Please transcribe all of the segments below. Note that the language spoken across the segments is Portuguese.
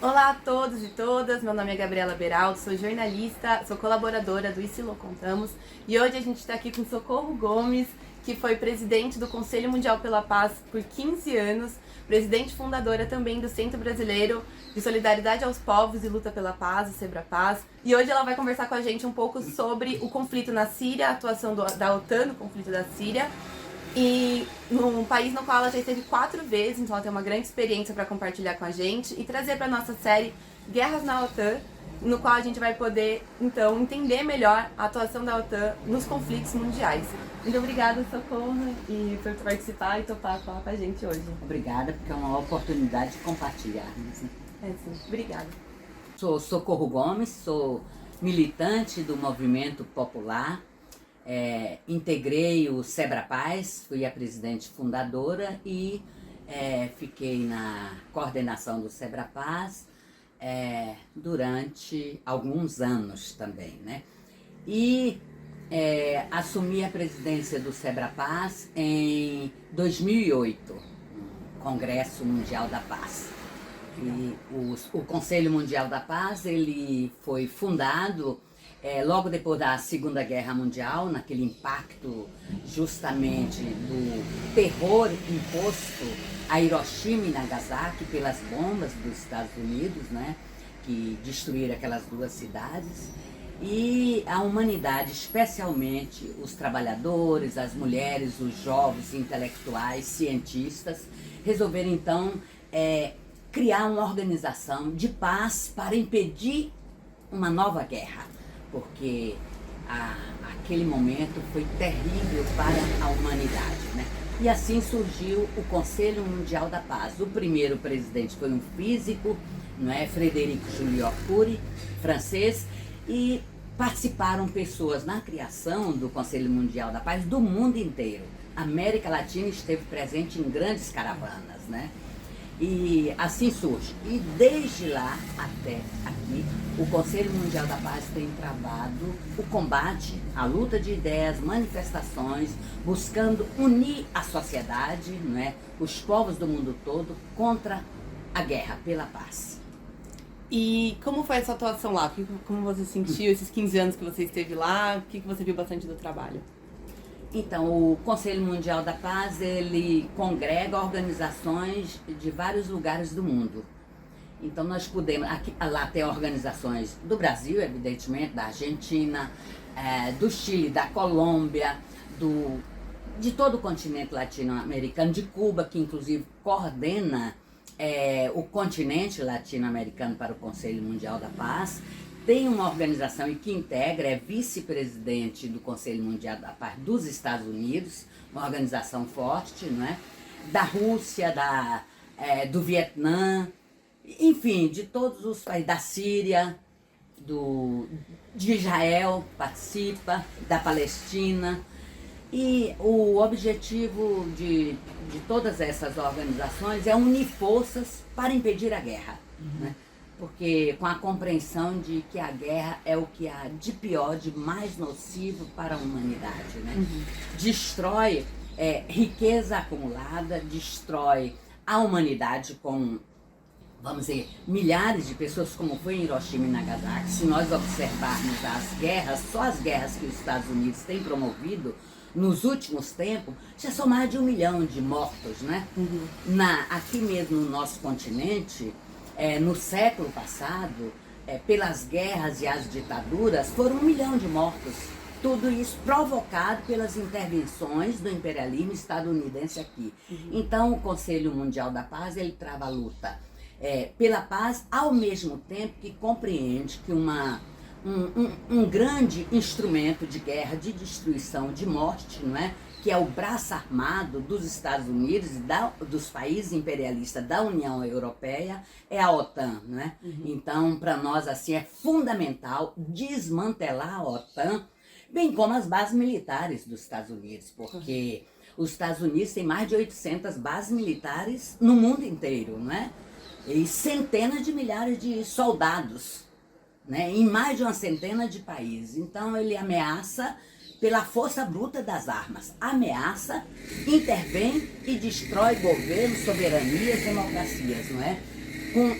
Olá a todos e todas, meu nome é Gabriela Beraldo, sou jornalista, sou colaboradora do ICILO Contamos e hoje a gente está aqui com Socorro Gomes, que foi presidente do Conselho Mundial pela Paz por 15 anos, presidente fundadora também do Centro Brasileiro de Solidariedade aos Povos e Luta pela Paz, o SEBRAPAZ, e hoje ela vai conversar com a gente um pouco sobre o conflito na Síria, a atuação da OTAN no conflito da Síria, e num país no qual ela já esteve 4 vezes, então ela tem uma grande experiência para compartilhar com a gente e trazer para nossa série Guerras na OTAN, no qual a gente vai poder, então, entender melhor a atuação da OTAN nos conflitos mundiais. Muito obrigada, Socorro, e por participar e topar falar com a gente hoje. Obrigada, porque é uma oportunidade de compartilharmos. É sim, obrigada. Sou Socorro Gomes, sou militante do Movimento Popular, integrei o SEBRAPAZ, fui a presidente fundadora e fiquei na coordenação do SEBRAPAZ durante alguns anos também, né? E assumi a presidência do SEBRAPAZ em 2008, no Congresso Mundial da Paz. E o Conselho Mundial da Paz, ele foi fundado logo depois da Segunda Guerra Mundial, naquele impacto justamente do terror imposto a Hiroshima e Nagasaki pelas bombas dos Estados Unidos, né, que destruíram aquelas duas cidades. E a humanidade, especialmente os trabalhadores, as mulheres, os jovens, intelectuais, cientistas, resolveram então criar uma organização de paz para impedir uma nova guerra, porque aquele momento foi terrível para a humanidade, né? E assim surgiu o Conselho Mundial da Paz. O primeiro presidente foi um físico, não é? Frederic Joliot-Curie, francês, e participaram pessoas na criação do Conselho Mundial da Paz do mundo inteiro. A América Latina esteve presente em grandes caravanas, né? E assim surge. E desde lá até aqui, o Conselho Mundial da Paz tem travado o combate, a luta de ideias, manifestações, buscando unir a sociedade, não é? Os povos do mundo todo, contra a guerra pela paz. E como foi essa atuação lá? Como você sentiu esses 15 anos que você esteve lá? O que você viu bastante do trabalho? Então, o Conselho Mundial da Paz, ele congrega organizações de vários lugares do mundo. Então, nós podemos, lá tem organizações do Brasil, evidentemente, da Argentina, do Chile, da Colômbia, de todo o continente latino-americano, de Cuba, que inclusive coordena o continente latino-americano para o Conselho Mundial da Paz. Tem uma organização e que integra, é vice-presidente do Conselho Mundial da Paz dos Estados Unidos, uma organização forte, não é? Da Rússia, do Vietnã, enfim, de todos os países, da Síria, de Israel participa, da Palestina. E o objetivo de todas essas organizações é unir forças para impedir a guerra, né? Porque com a compreensão de que a guerra é o que há de pior, de mais nocivo para a humanidade, né? Destrói riqueza acumulada, destrói a humanidade com, vamos dizer, milhares de pessoas, como foi em Hiroshima e Nagasaki. Se nós observarmos as guerras, só as guerras que os Estados Unidos têm promovido nos últimos tempos, já são mais de 1 milhão de mortos, né? Aqui mesmo no nosso continente, no século passado, pelas guerras e as ditaduras, foram 1 milhão de mortos. Tudo isso provocado pelas intervenções do imperialismo estadunidense aqui. Então, o Conselho Mundial da Paz, ele trava a luta pela paz, ao mesmo tempo que compreende que um grande instrumento de guerra, de destruição, de morte, não é? Que é o braço armado dos Estados Unidos e dos países imperialistas da União Europeia, é a OTAN, não é? Então, para nós, assim, é fundamental desmantelar a OTAN, bem como as bases militares dos Estados Unidos, porque os Estados Unidos têm mais de 800 bases militares no mundo inteiro, não é? E centenas de milhares de soldados, né? Em mais de uma centena de países. Então, ele ameaça pela força bruta das armas, ameaça, intervém e destrói governos, soberanias, democracias, não é?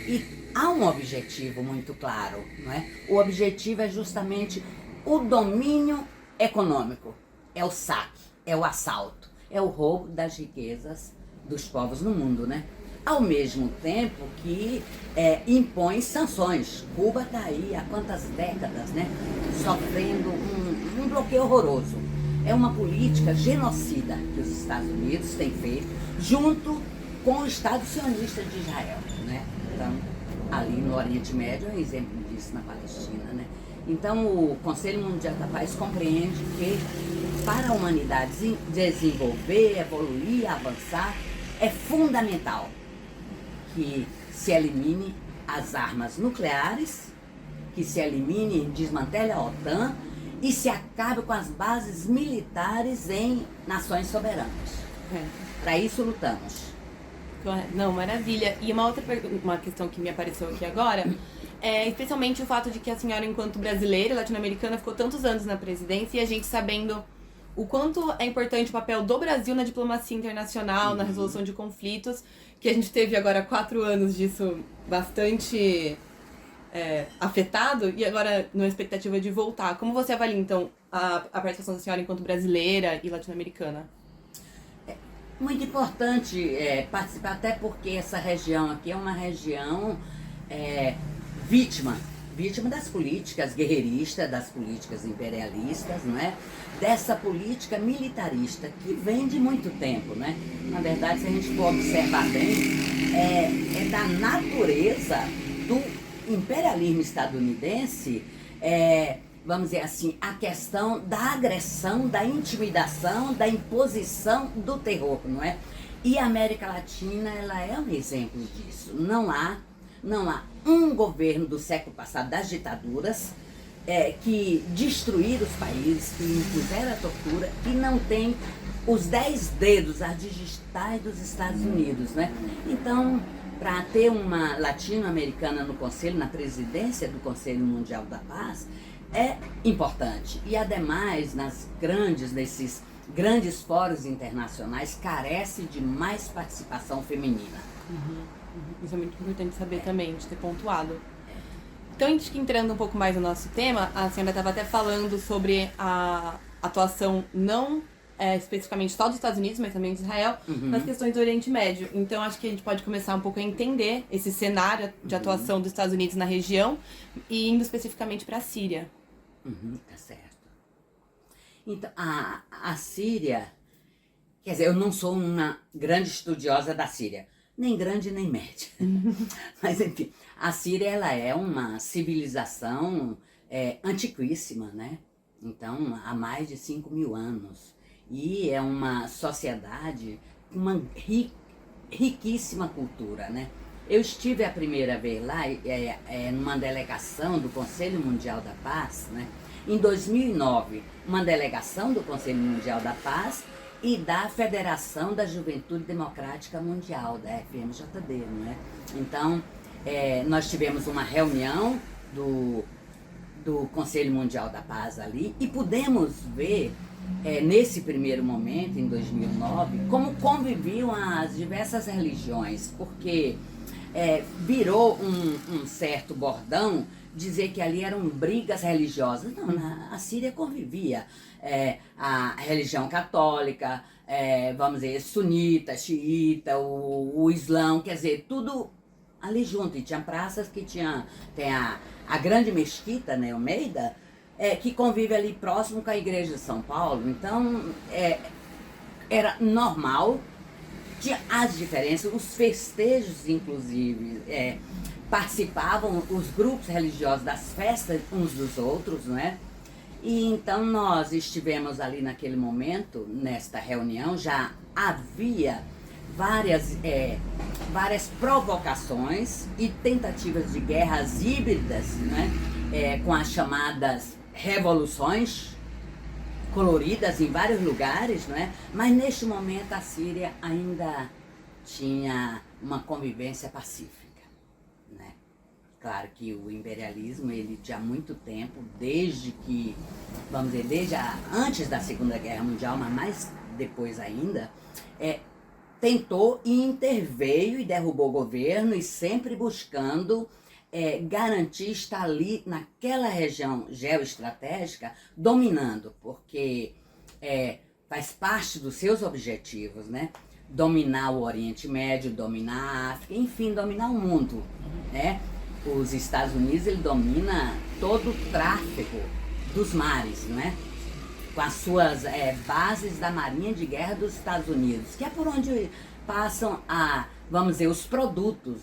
E há um objetivo muito claro, não é? O objetivo é justamente o domínio econômico, é o saque, é o assalto, é o roubo das riquezas dos povos no mundo, né? Ao mesmo tempo que impõe sanções. Cuba está aí há quantas décadas, né? Sofrendo um bloqueio horroroso. É uma política genocida que os Estados Unidos têm feito junto com o Estado sionista de Israel, né? Então, ali no Oriente Médio é um exemplo disso na Palestina, né? Então, o Conselho Mundial da Paz compreende que para a humanidade desenvolver, evoluir, avançar, é fundamental que se elimine as armas nucleares, que se elimine e desmantele a OTAN e se acabe com as bases militares em nações soberanas. Para isso lutamos. Não, maravilha. E uma questão que me apareceu aqui agora é especialmente o fato de que a senhora, enquanto brasileira e latino-americana, ficou tantos anos na presidência, e a gente sabendo o quanto é importante o papel do Brasil na diplomacia internacional, na resolução de conflitos, que a gente teve agora 4 anos disso bastante afetado, e agora numa expectativa de voltar. Como você avalia, então, a participação da senhora enquanto brasileira e latino-americana? Muito importante participar, até porque essa região aqui é uma região vítima das políticas guerreiristas, das políticas imperialistas, não é? Dessa política militarista que vem de muito tempo, né? Na verdade, se a gente for observar bem, é da natureza do imperialismo estadunidense, vamos dizer assim, a questão da agressão, da intimidação, da imposição do terror, não é? E a América Latina, ela é um exemplo disso. Não há um governo do século passado, das ditaduras, que destruíram os países, que impuseram a tortura, e não tem os 10 dedos, as digitais dos Estados Unidos, né? Então, para ter uma latino-americana no Conselho, na presidência do Conselho Mundial da Paz, é importante. E, ademais, nesses grandes fóruns internacionais, carece de mais participação feminina. Isso é muito importante saber também, de ter pontuado. Então, a gente entrando um pouco mais no nosso tema, a senhora estava até falando sobre a atuação não especificamente só dos Estados Unidos, mas também de Israel, nas questões do Oriente Médio. Então, acho que a gente pode começar um pouco a entender esse cenário de atuação dos Estados Unidos na região e indo especificamente para a Síria. Tá certo. Então, a Síria, quer dizer, eu não sou uma grande estudiosa da Síria, nem grande nem média. Mas, enfim, a Síria, ela é uma civilização antiquíssima, né? Então, há mais de 5.000 anos. E é uma sociedade com uma riquíssima cultura, né? Eu estive a primeira vez lá, numa delegação do Conselho Mundial da Paz, né? Em 2009, uma delegação do Conselho Mundial da Paz e da Federação da Juventude Democrática Mundial, da FMJD, não é? Então, nós tivemos uma reunião do Conselho Mundial da Paz ali e pudemos ver, nesse primeiro momento, em 2009, como conviviam as diversas religiões, porque virou um certo bordão dizer que ali eram brigas religiosas. Não, a Síria convivia a religião católica, vamos dizer, sunita, xiita, o islã, quer dizer, tudo ali junto. E tinha praças que tem a grande mesquita, né, Almeida, que convive ali próximo com a igreja de São Paulo. Então, era normal, tinha as diferenças, os festejos, inclusive, participavam os grupos religiosos das festas uns dos outros, não é? E então nós estivemos ali naquele momento, nesta reunião, já havia várias provocações e tentativas de guerras híbridas, né? Com as chamadas revoluções coloridas em vários lugares, não é? Mas neste momento a Síria ainda tinha uma convivência pacífica, né? Claro que o imperialismo, ele já há muito tempo, desde que, vamos dizer, antes da Segunda Guerra Mundial, mas mais depois ainda, tentou e interveio e derrubou o governo, e sempre buscando garantir estar ali naquela região geoestratégica dominando, porque faz parte dos seus objetivos, né? Dominar o Oriente Médio, dominar a África, enfim, dominar o mundo, né? Os Estados Unidos, ele domina todo o tráfego dos mares, né? Com as suas bases da Marinha de Guerra dos Estados Unidos, que é por onde passam vamos dizer, os produtos,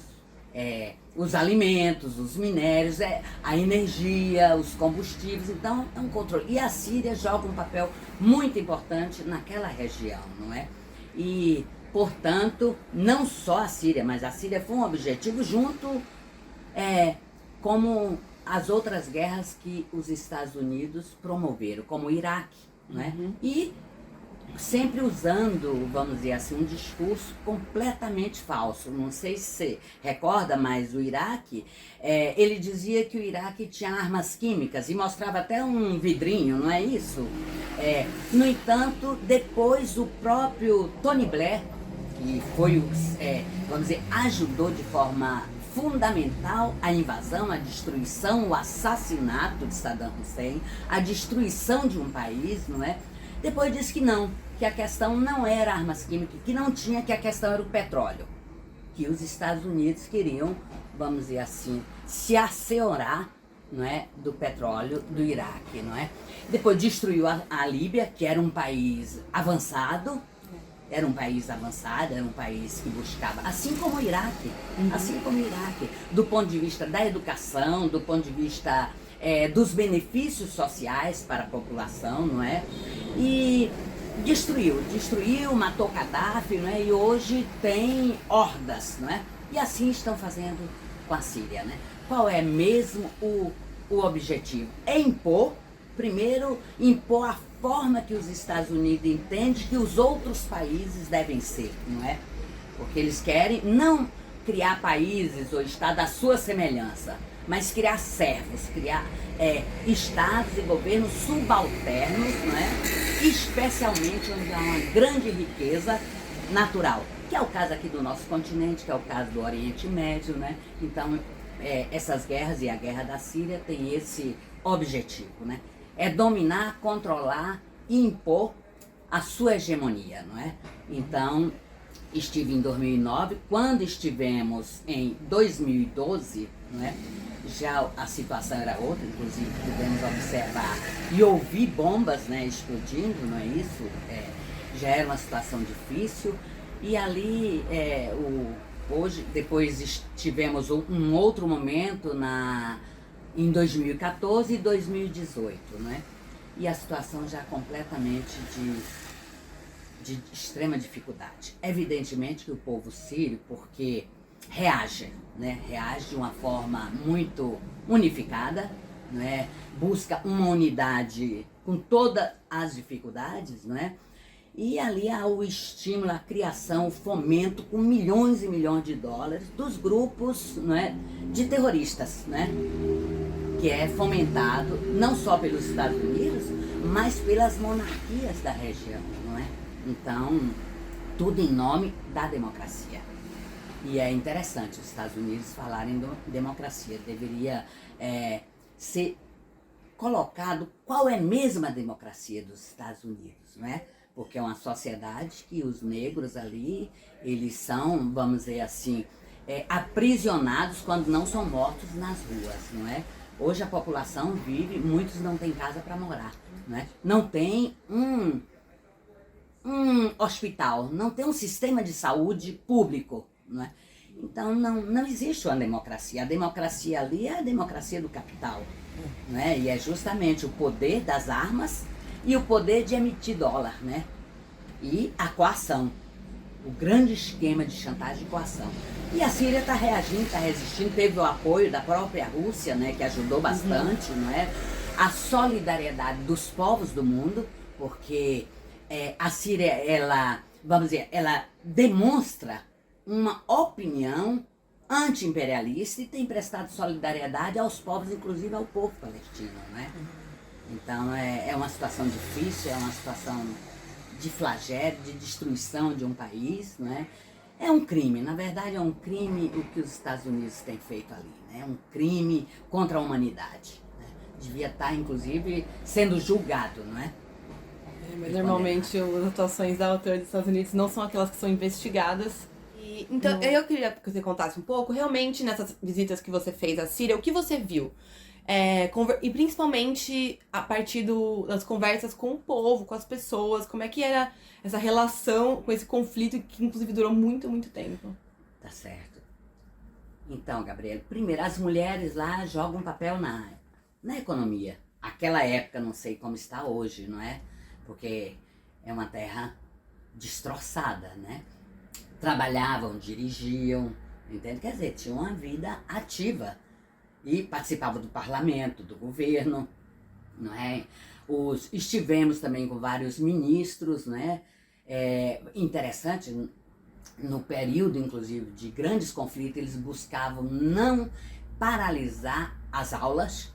os alimentos, os minérios, a energia, os combustíveis. Então é um controle. E a Síria joga um papel muito importante naquela região, não é? E, portanto, não só a Síria, mas a Síria foi um objetivo junto como as outras guerras que os Estados Unidos promoveram, como o Iraque, né? E sempre usando, vamos dizer assim, um discurso completamente falso. Não sei se você recorda, mas o Iraque, ele dizia que o Iraque tinha armas químicas e mostrava até um vidrinho, não é isso? No entanto, depois o próprio Tony Blair, que foi, vamos dizer, ajudou de forma fundamental a invasão, a destruição, o assassinato de Saddam Hussein, a destruição de um país, não é? Depois disse que não, que a questão não era armas químicas, que não tinha, que a questão era o petróleo. Que os Estados Unidos queriam, vamos dizer assim, se asseorar, não é, do petróleo do Iraque, não é? Depois destruiu a Líbia, que era um país avançado, era um país que buscava, assim como o Iraque, do ponto de vista da educação, do ponto de vista dos benefícios sociais para a população, não é? E destruiu, matou Gaddafi, não é? E hoje tem hordas, não é? E assim estão fazendo com a Síria, né? Qual é mesmo o objetivo? É impor a forma que os Estados Unidos entendem que os outros países devem ser, não é? Porque eles querem não criar países ou estados à sua semelhança, mas criar servos, criar estados e governos subalternos, não é? Especialmente onde há uma grande riqueza natural, que é o caso aqui do nosso continente, que é o caso do Oriente Médio, né? Então, essas guerras e a guerra da Síria tem esse objetivo, né? É dominar, controlar e impor a sua hegemonia, não é? Então, estive em 2009, quando estivemos em 2012, não é? Já a situação era outra, inclusive pudemos observar e ouvir bombas, né, explodindo, não é isso? Já era uma situação difícil. E ali, hoje, depois tivemos um outro momento em 2014 e 2018, né? E a situação já completamente de extrema dificuldade. Evidentemente que o povo sírio, porque reage, né? Reage de uma forma muito unificada, né? Busca uma unidade com todas as dificuldades, né? E ali há o estímulo, a criação, o fomento com milhões e milhões de dólares dos grupos, né, de terroristas, né? Que é fomentado não só pelos Estados Unidos, mas pelas monarquias da região, não é? Então, tudo em nome da democracia. E é interessante os Estados Unidos falarem de democracia. Deveria ser colocado qual é mesmo a democracia dos Estados Unidos, não é? Porque é uma sociedade que os negros ali, eles são, vamos dizer assim, aprisionados quando não são mortos nas ruas, não é? Hoje a população vive, muitos não têm casa para morar, não é? Não tem um hospital, não tem um sistema de saúde público, não é? Então não existe uma democracia. A democracia ali é a democracia do capital, não é? E é justamente o poder das armas e o poder de emitir dólar, né? E a coação, o grande esquema de chantagem e coação. E a Síria está reagindo, está resistindo, teve o apoio da própria Rússia, né, que ajudou bastante, não é? A solidariedade dos povos do mundo, porque a Síria, vamos dizer, ela demonstra uma opinião anti-imperialista e tem prestado solidariedade aos povos, inclusive ao povo palestino, né? Então é uma situação difícil, é uma situação de flagelo, de destruição de um país, né? É um crime, na verdade é um crime o que os Estados Unidos têm feito ali, né? É um crime contra a humanidade, né? Devia estar, inclusive, sendo julgado, não é? Mas normalmente as atuações da autora dos Estados Unidos não são aquelas que são investigadas. Então, eu queria que você contasse um pouco, realmente, nessas visitas que você fez à Síria, o que você viu? E principalmente a partir das conversas com o povo, com as pessoas, como é que era essa relação com esse conflito que inclusive durou muito, muito tempo. Tá certo. Então, Gabriela, primeiro, as mulheres lá jogam um papel na economia. Aquela época, não sei como está hoje, não é? Porque é uma terra destroçada, né? Trabalhavam, dirigiam, entende? Quer dizer, tinham uma vida ativa. E participava do parlamento, do governo, não é? Estivemos também com vários ministros, né? Interessante, no período, inclusive, de grandes conflitos, eles buscavam não paralisar as aulas,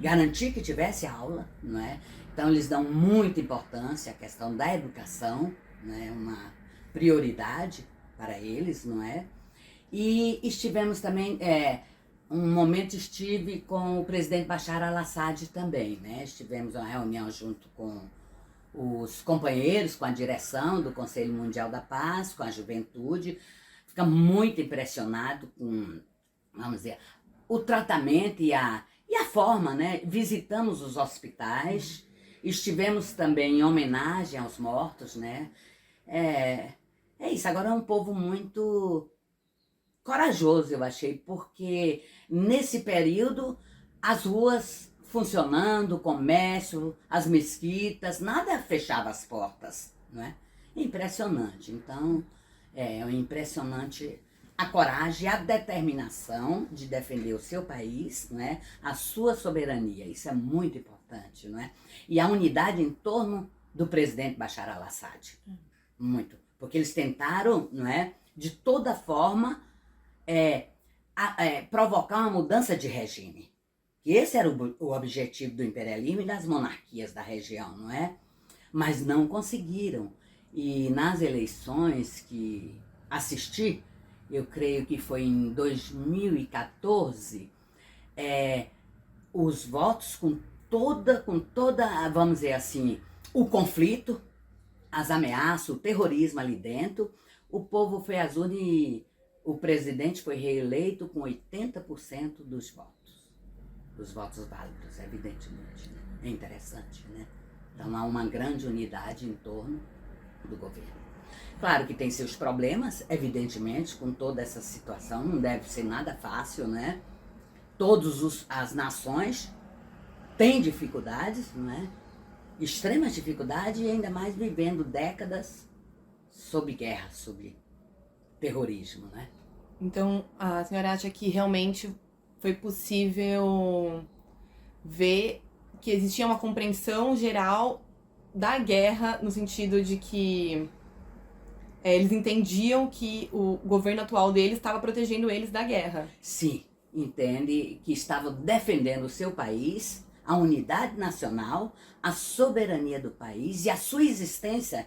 garantir que tivesse aula, não é? Então, eles dão muita importância à questão da educação, né? Uma prioridade para eles, não é? E estivemos também... Um momento estive com o presidente Bashar al-Assad também, né? Estivemos uma reunião junto com os companheiros, com a direção do Conselho Mundial da Paz, com a juventude. Fica muito impressionado com, vamos dizer, o tratamento e a forma, né? Visitamos os hospitais, estivemos também em homenagem aos mortos, né? É isso, agora é um povo muito... corajoso, eu achei, porque nesse período as ruas funcionando, o comércio, as mesquitas, nada fechava as portas, não é? Impressionante. Então, é impressionante a coragem, a determinação de defender o seu país, não é? A sua soberania, isso é muito importante, não é? E a unidade em torno do presidente Bashar al-Assad, muito, porque eles tentaram, não é? De toda forma provocar uma mudança de regime. E esse era o objetivo do imperialismo e das monarquias da região, não é? Mas não conseguiram. E nas eleições que assisti, eu creio que foi em 2014, os votos com toda, vamos dizer assim, o conflito, as ameaças, o terrorismo ali dentro, o povo foi às urnas e o presidente foi reeleito com 80% dos votos válidos, evidentemente. Né? É interessante, né? Então há uma grande unidade em torno do governo. Claro que tem seus problemas, evidentemente, com toda essa situação, não deve ser nada fácil, né? Todas as nações têm dificuldades, não é? Extremas dificuldades e ainda mais vivendo décadas sob guerra, sob terrorismo, né? Então, a senhora acha que realmente foi possível ver que existia uma compreensão geral da guerra, no sentido de que eles entendiam que o governo atual deles estava protegendo eles da guerra. Sim, entende que estava defendendo o seu país, a unidade nacional, a soberania do país e a sua existência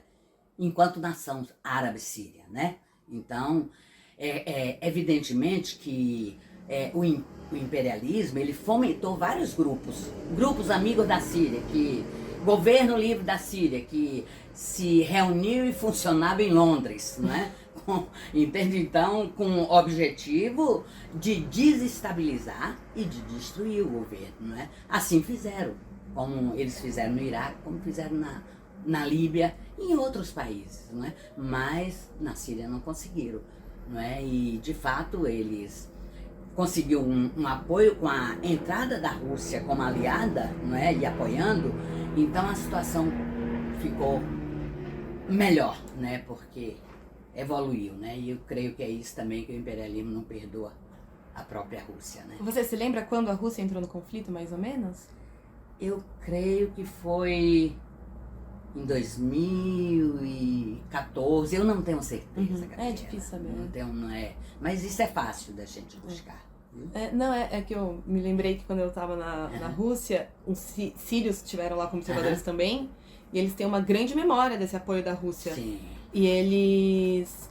enquanto nação árabe-síria, né? Então, evidentemente que o imperialismo, ele fomentou vários grupos amigos da Síria, governo livre da Síria, que se reuniu e funcionava em Londres, né? Entende? Então, com o objetivo de desestabilizar e de destruir o governo, né? Assim fizeram, como eles fizeram no Iraque, como fizeram na Líbia e em outros países, não é? Mas na Síria não conseguiram, não é? E de fato eles conseguiram um apoio com a entrada da Rússia como aliada, não é? E apoiando, então a situação ficou melhor, né? Porque evoluiu, né? E eu creio que é isso também que o imperialismo não perdoa a própria Rússia, né? Você se lembra quando a Rússia entrou no conflito, mais ou menos? Eu creio que foi em 2014, eu não tenho certeza. É difícil saber. Não tenho, mas isso é fácil da gente buscar. É que eu me lembrei que quando eu estava na Rússia, os sírios estiveram lá como observadores também, e eles têm uma grande memória desse apoio da Rússia. Sim. E eles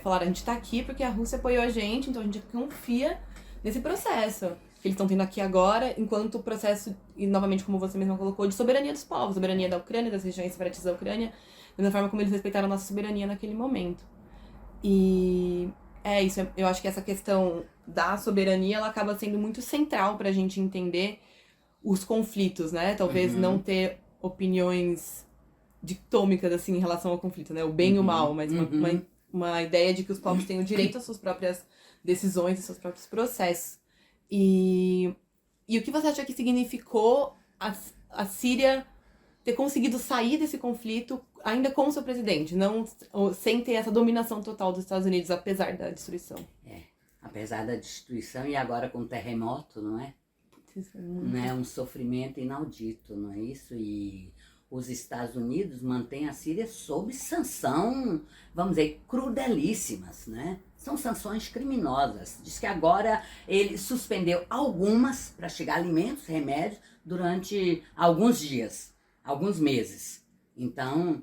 falaram, a gente tá aqui porque a Rússia apoiou a gente, então a gente confia nesse processo que eles estão tendo aqui agora, enquanto o processo, e novamente como você mesma colocou, de soberania dos povos, soberania da Ucrânia, das regiões separatistas da Ucrânia, da mesma forma como eles respeitaram a nossa soberania naquele momento. E isso, eu acho que essa questão da soberania, ela acaba sendo muito central pra gente entender os conflitos, né? Talvez não ter opiniões dictômicas, assim, em relação ao conflito, né? O bem e o mal, mas uma ideia de que os povos têm o direito às suas próprias decisões, aos seus próprios processos. E o que você acha que significou a Síria ter conseguido sair desse conflito ainda com o seu presidente, não sem ter essa dominação total dos Estados Unidos, apesar da destruição? Apesar da destruição e agora com o terremoto, não é? Não é um sofrimento inaudito, não é isso? E os Estados Unidos mantêm a Síria sob sanção, vamos dizer, crudelíssimas, né? São sanções criminosas. Diz que agora ele suspendeu algumas para chegar alimentos, remédios, durante alguns dias, alguns meses. Então,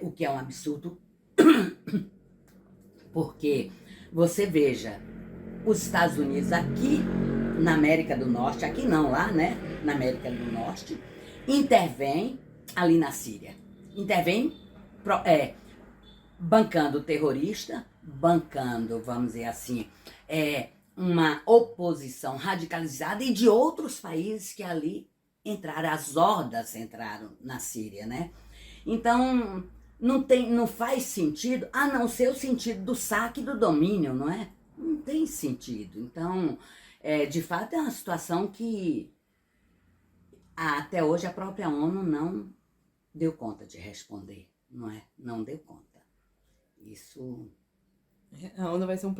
o que é um absurdo, porque você veja, os Estados Unidos aqui na América do Norte, aqui não, lá, né, na América do Norte, intervém ali na Síria. Intervém bancando o terrorista, bancando, vamos dizer assim, uma oposição radicalizada e de outros países que ali entraram, as hordas entraram na Síria, né? Então, não faz sentido, a não ser o sentido do saque e do domínio, não é? Não tem sentido. Então, de fato, é uma situação que até hoje a própria ONU não deu conta de responder, não é? Não deu conta. Isso... A ONU vai ser um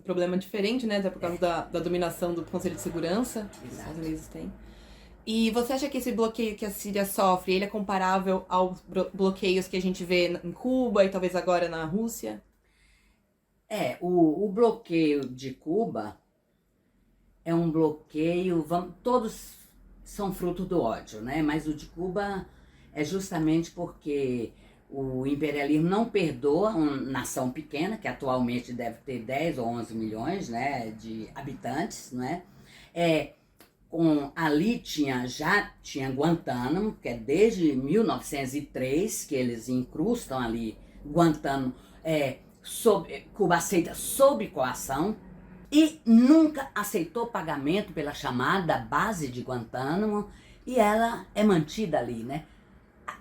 problema diferente, né? Até por causa da dominação do Conselho de Segurança que os Estados Unidos têm. E você acha que esse bloqueio que a Síria sofre, ele é comparável aos bloqueios que a gente vê em Cuba e talvez agora na Rússia? O bloqueio de Cuba é um bloqueio, todos são fruto do ódio, né? Mas o de Cuba é justamente porque o imperialismo não perdoa uma nação pequena, que atualmente deve ter 10 ou 11 milhões, né, de habitantes, né? Ali já tinha Guantánamo, que é desde 1903 que eles incrustam ali Guantánamo, Cuba aceita sob coação e nunca aceitou pagamento pela chamada base de Guantánamo e ela é mantida ali, né?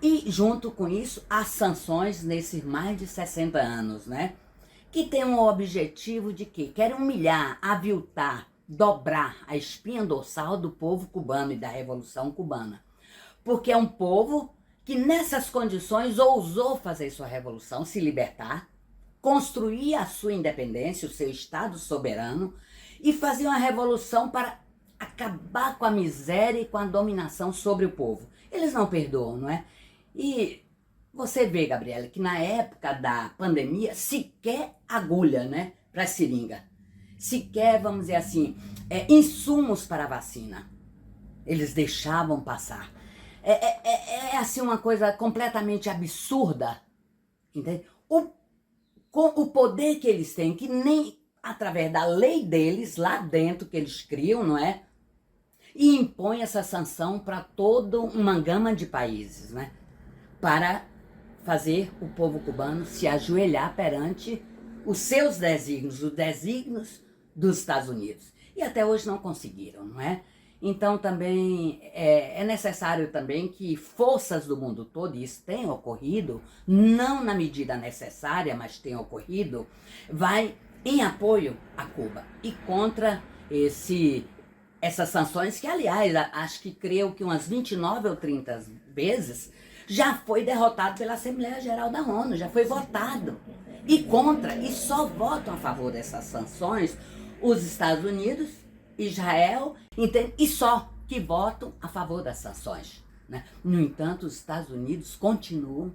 E junto com isso, as sanções nesses mais de 60 anos, né? Que tem um objetivo de quê? Querem humilhar, aviltar, dobrar a espinha dorsal do povo cubano e da Revolução Cubana. Porque é um povo que nessas condições ousou fazer sua revolução, se libertar, construir a sua independência, o seu Estado soberano e fazer uma revolução para acabar com a miséria e com a dominação sobre o povo. Eles não perdoam, não é? E você vê, Gabriela, que na época da pandemia, sequer agulha, né, para seringa, sequer, vamos dizer assim, insumos para a vacina, eles deixavam passar. Assim uma coisa completamente absurda, entende? Com o poder que eles têm, que nem através da lei deles, lá dentro, que eles criam, não é? E impõe essa sanção para toda uma gama de países, né? Para fazer o povo cubano se ajoelhar perante os seus desígnios, os desígnios dos Estados Unidos. E até hoje não conseguiram, não é? Então também é necessário também que forças do mundo todo, e isso tem ocorrido, não na medida necessária, mas tem ocorrido, vai em apoio a Cuba e contra essas sanções que, aliás, acho que creio que umas 29 ou 30 vezes já foi derrotado pela Assembleia Geral da ONU, já foi votado. E contra, e só votam a favor dessas sanções os Estados Unidos, Israel, entende? E só que votam a favor das sanções, né? No entanto, os Estados Unidos continuam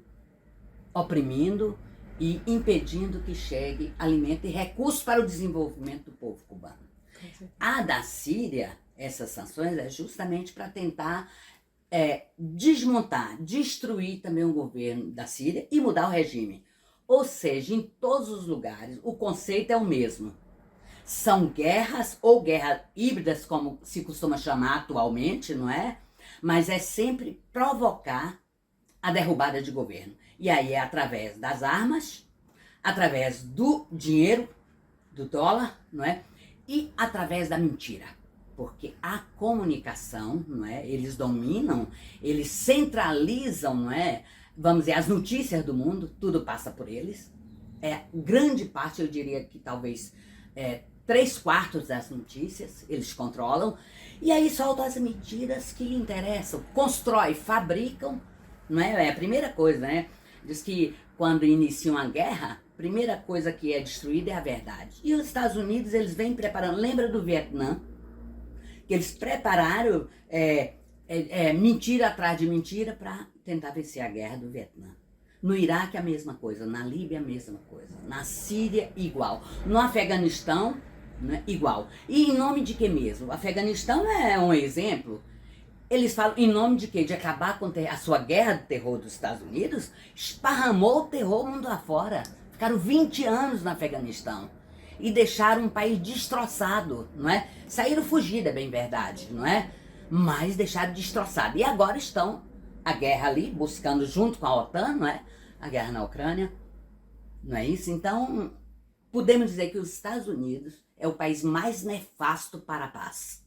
oprimindo e impedindo que chegue alimento e recursos para o desenvolvimento do povo cubano. A da Síria, essas sanções é justamente para tentar desmontar, destruir também o governo da Síria e mudar o regime. Ou seja, em todos os lugares, o conceito é o mesmo. São guerras ou guerras híbridas, como se costuma chamar atualmente, não é? Mas é sempre provocar a derrubada de governo. E aí é através das armas, através do dinheiro, do dólar, não é? E através da mentira. Porque a comunicação, não é? Eles dominam, eles centralizam, não é? Vamos dizer, as notícias do mundo, tudo passa por eles. Grande parte, eu diria que talvez 3/4 das notícias, eles controlam. E aí soltam as mentiras que interessam. Constrói, fabricam, não é? É a primeira coisa, né? Diz que quando inicia uma guerra, a primeira coisa que é destruída é a verdade. E os Estados Unidos, eles vêm preparando, lembra do Vietnã? Que eles prepararam mentira atrás de mentira para tentar vencer a guerra do Vietnã. No Iraque a mesma coisa, na Líbia a mesma coisa, na Síria igual, no Afeganistão, né, igual. E em nome de que mesmo? O Afeganistão é um exemplo. Eles falam em nome de quê? De acabar com a sua guerra do terror dos Estados Unidos? Esparramou o terror mundo afora. Ficaram 20 anos no Afeganistão e deixaram um país destroçado, não é? Saíram fugidos, é bem verdade, não é? Mas deixaram destroçado. E agora estão a guerra ali, buscando junto com a OTAN, não é? A guerra na Ucrânia, não é isso? Então, podemos dizer que os Estados Unidos é o país mais nefasto para a paz.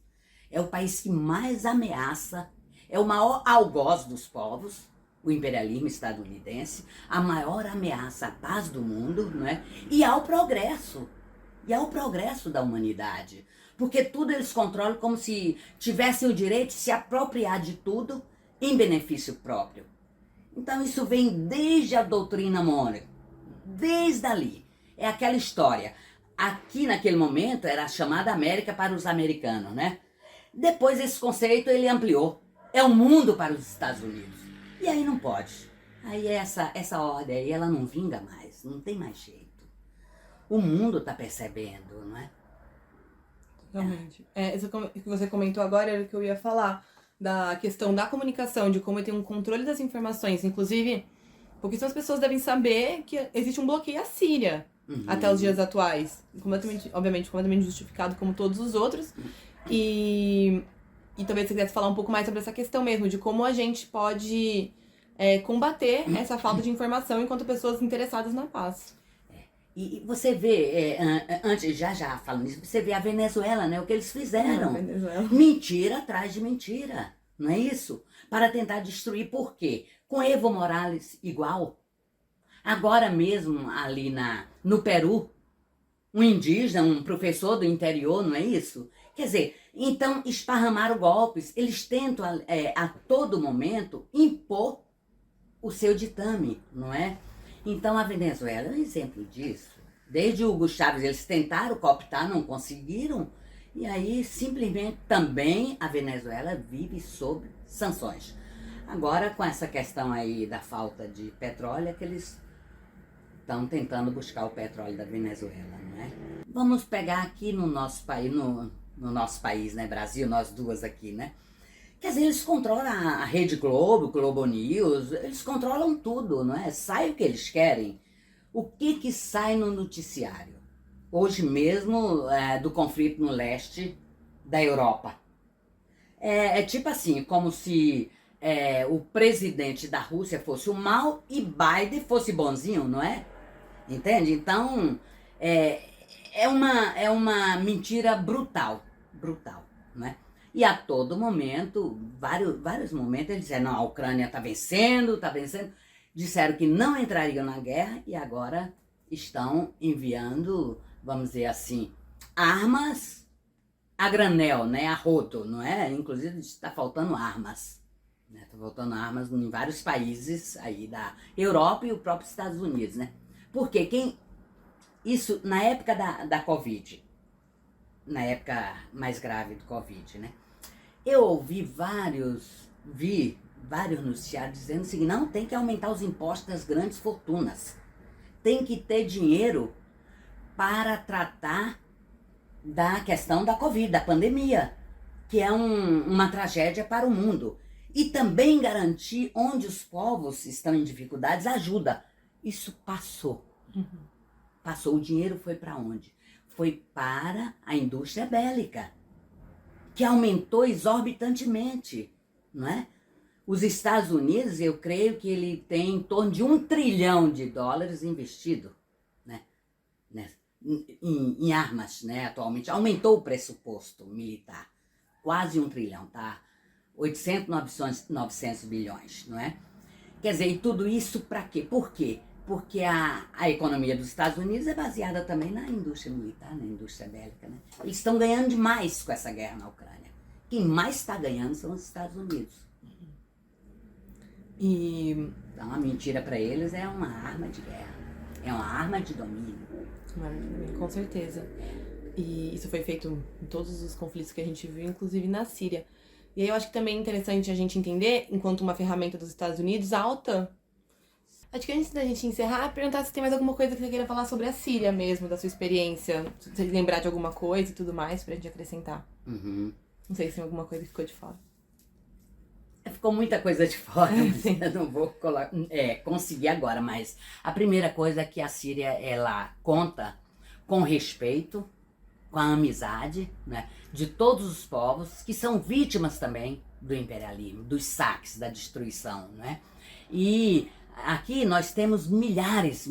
É o país que mais ameaça, é o maior algoz dos povos, o imperialismo estadunidense, a maior ameaça à paz do mundo, não é? E ao progresso da humanidade. Porque tudo eles controlam como se tivessem o direito de se apropriar de tudo em benefício próprio. Então isso vem desde a doutrina Monroe, desde ali. É aquela história. Aqui naquele momento era chamada América para os americanos, né? Depois esse conceito ele ampliou. É o mundo para os Estados Unidos. E aí não pode. Aí essa ordem aí, ela não vinga mais, não tem mais jeito. O mundo está percebendo, não é? Realmente. Isso que você comentou agora era o que eu ia falar. Da questão da comunicação, de como tem um controle das informações. Inclusive, pouquíssimas pessoas devem saber que existe um bloqueio à Síria até os dias atuais. Obviamente, completamente justificado como todos os outros. E talvez você quisesse falar um pouco mais sobre essa questão mesmo, de como a gente pode combater essa falta de informação enquanto pessoas interessadas na paz. E você vê, antes, já falando nisso, você vê a Venezuela, né? O que eles fizeram. Mentira atrás de mentira, não é isso? Para tentar destruir, por quê? Com Evo Morales igual. Agora mesmo, ali no Peru, um indígena, um professor do interior, não é isso? Quer dizer, então esparramaram golpes. Eles tentam a todo momento impor o seu ditame, não é? Então a Venezuela é um exemplo disso. Desde o Hugo Chávez eles tentaram cooptar, não conseguiram. E aí simplesmente também a Venezuela vive sob sanções. Agora com essa questão aí da falta de petróleo é que eles estão tentando buscar o petróleo da Venezuela, não é? Vamos pegar aqui no nosso país, no nosso país, né, Brasil, nós duas aqui, né? Quer dizer, eles controlam a Rede Globo, Globo News, eles controlam tudo, não é? Sai o que eles querem. O que sai no noticiário? Hoje mesmo, do conflito no leste da Europa. É tipo assim, como se o presidente da Rússia fosse o mal e Biden fosse bonzinho, não é? Entende? Então, é uma mentira brutal, não é? E a todo momento, vários momentos, eles disseram, não, a Ucrânia está vencendo. Disseram que não entrariam na guerra e agora estão enviando, vamos dizer assim, armas a granel, né, a rodo, não é? Inclusive está faltando armas. Está faltando armas em vários países aí da Europa e o próprio Estados Unidos, né? Porque isso na época da Covid, na época mais grave do Covid, né? Eu vi vários noticiários dizendo o seguinte, não, tem que aumentar os impostos das grandes fortunas. Tem que ter dinheiro para tratar da questão da Covid, da pandemia, que é uma tragédia para o mundo. E também garantir onde os povos estão em dificuldades, ajuda. Isso passou. Passou, o dinheiro foi para onde? Foi para a indústria bélica, que aumentou exorbitantemente, não é? Os Estados Unidos, eu creio que ele tem em torno de $1 trilhão investido, né, em armas, né, atualmente. Aumentou o pressuposto militar, quase 1 trilhão, tá? 800, 900 bilhões, não é? Quer dizer, e tudo isso para quê? Por quê? Porque a economia dos Estados Unidos é baseada também na indústria militar, na indústria bélica, né? Eles estão ganhando demais com essa guerra na Ucrânia. Quem mais está ganhando são os Estados Unidos. Então a mentira para eles é uma arma de guerra, é uma arma de domínio. Com certeza. E isso foi feito em todos os conflitos que a gente viu, inclusive na Síria. E aí eu acho que também é interessante a gente entender, enquanto uma ferramenta dos Estados Unidos, a OTAN. Acho que antes da gente encerrar, perguntar se tem mais alguma coisa que você queira falar sobre a Síria mesmo, da sua experiência, se você lembrar de alguma coisa e tudo mais, pra gente acrescentar. Uhum. Não sei se tem alguma coisa que ficou de fora. Ficou muita coisa de fora, mas eu não vou conseguir agora, mas a primeira coisa é que a Síria, ela conta com respeito, com a amizade, né, de todos os povos que são vítimas também do imperialismo, dos saques, da destruição, né? E aqui nós temos milhares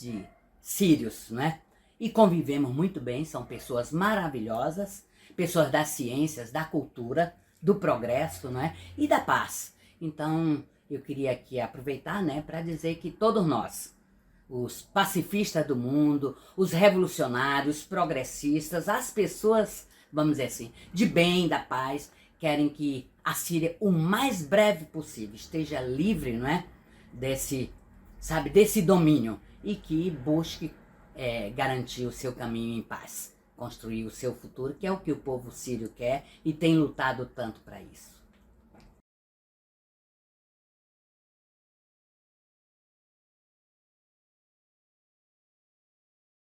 de sírios, né? E convivemos muito bem, são pessoas maravilhosas, pessoas das ciências, da cultura, do progresso, não é? E da paz. Então, eu queria aqui aproveitar, né, para dizer que todos nós, os pacifistas do mundo, os revolucionários, progressistas, as pessoas, vamos dizer assim, de bem, da paz, querem que a Síria, o mais breve possível, esteja livre, não é? Desse domínio, e que busque garantir o seu caminho em paz, construir o seu futuro, que é o que o povo sírio quer e tem lutado tanto para isso.